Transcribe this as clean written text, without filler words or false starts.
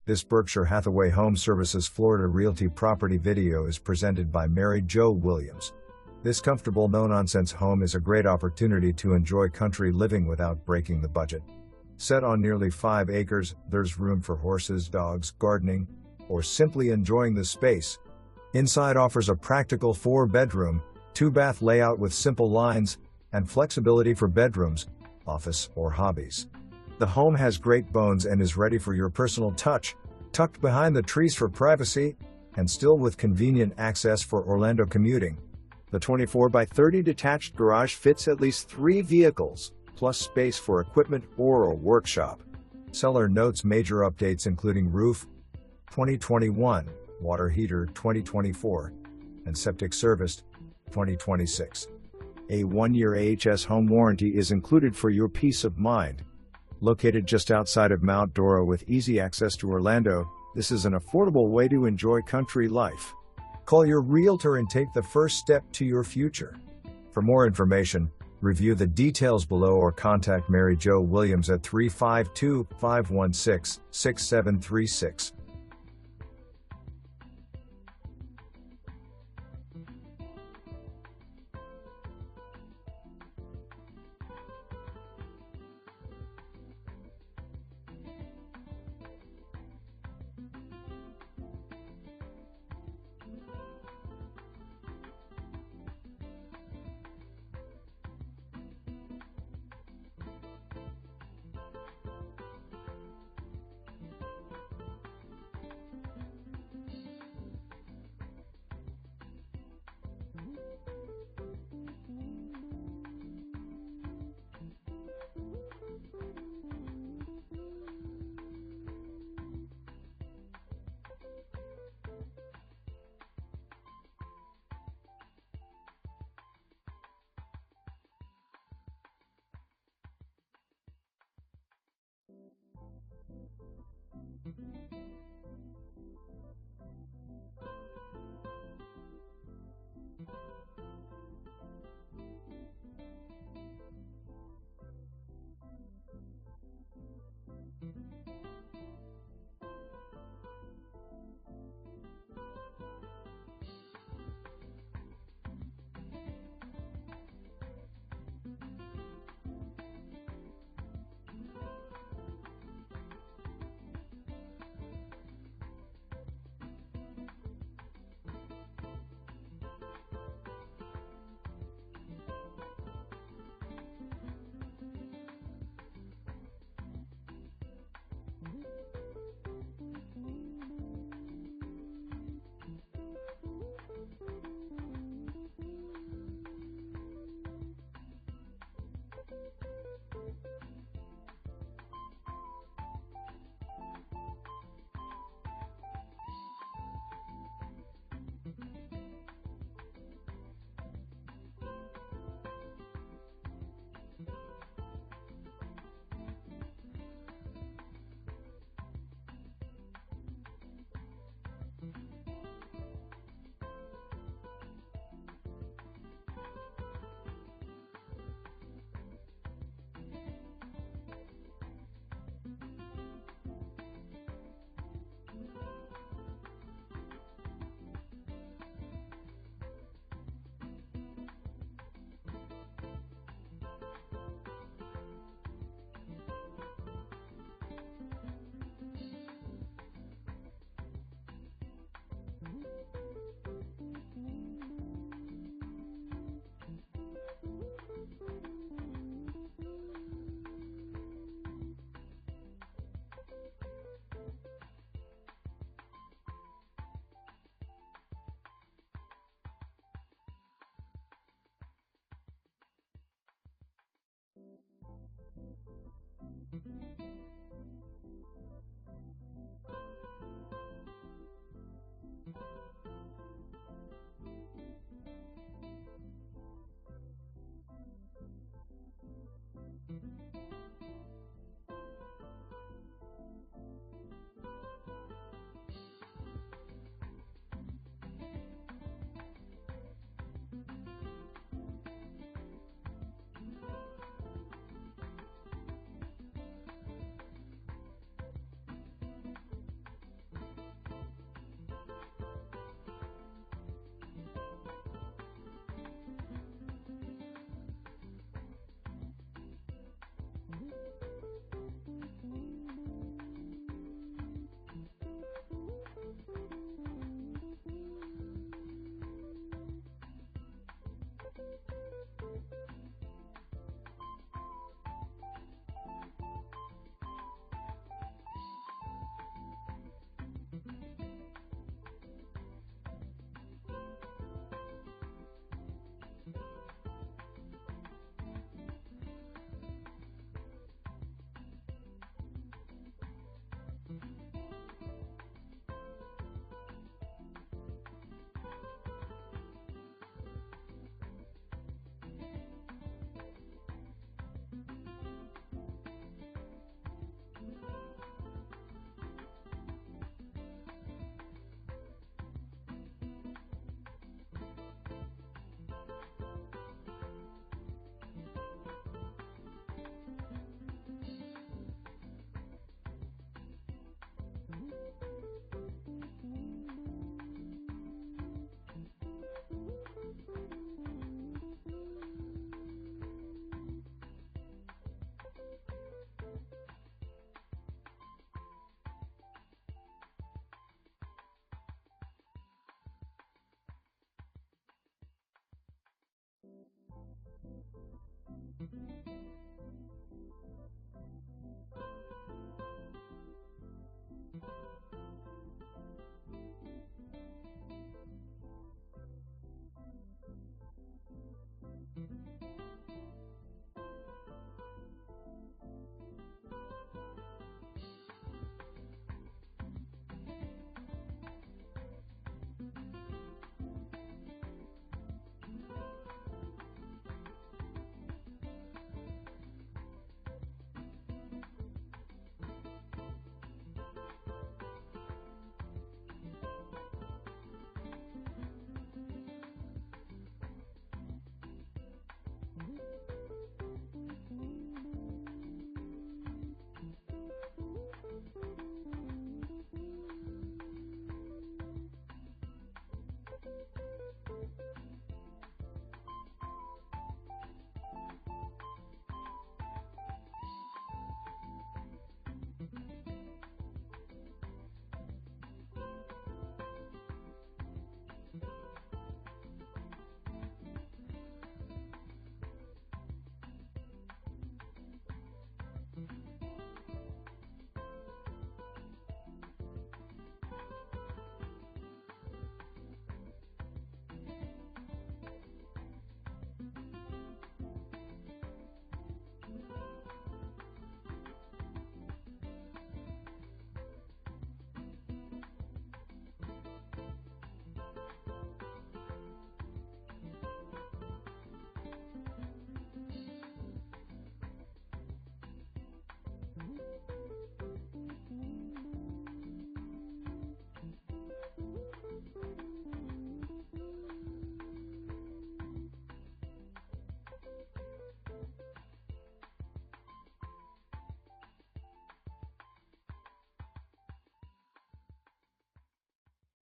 This Berkshire Hathaway HomeServices Florida Realty property video is presented by Mary Jo Williams. This comfortable no-nonsense home is a great opportunity to enjoy country living without breaking the budget. Set on nearly 5 acres, there's room for horses, dogs, gardening, or simply enjoying the space. Inside offers a practical 4-bedroom, 2-bath layout with simple lines and flexibility for bedrooms, office, or hobbies. The home has great bones and is ready for your personal touch, tucked behind the trees for privacy, and still with convenient access for Orlando commuting. The 24x30 detached garage fits at least 3 vehicles, plus space for equipment or a workshop. Seller notes major updates including roof 2021, water heater 2024, and septic serviced 2026. A 1-year AHS home warranty is included for your peace of mind. Located just outside of Mount Dora with easy access to Orlando, this is an affordable way to enjoy country life. Call your realtor and take the first step to your future. For more information, review the details below or contact Mary Jo Williams at 352-516-6736.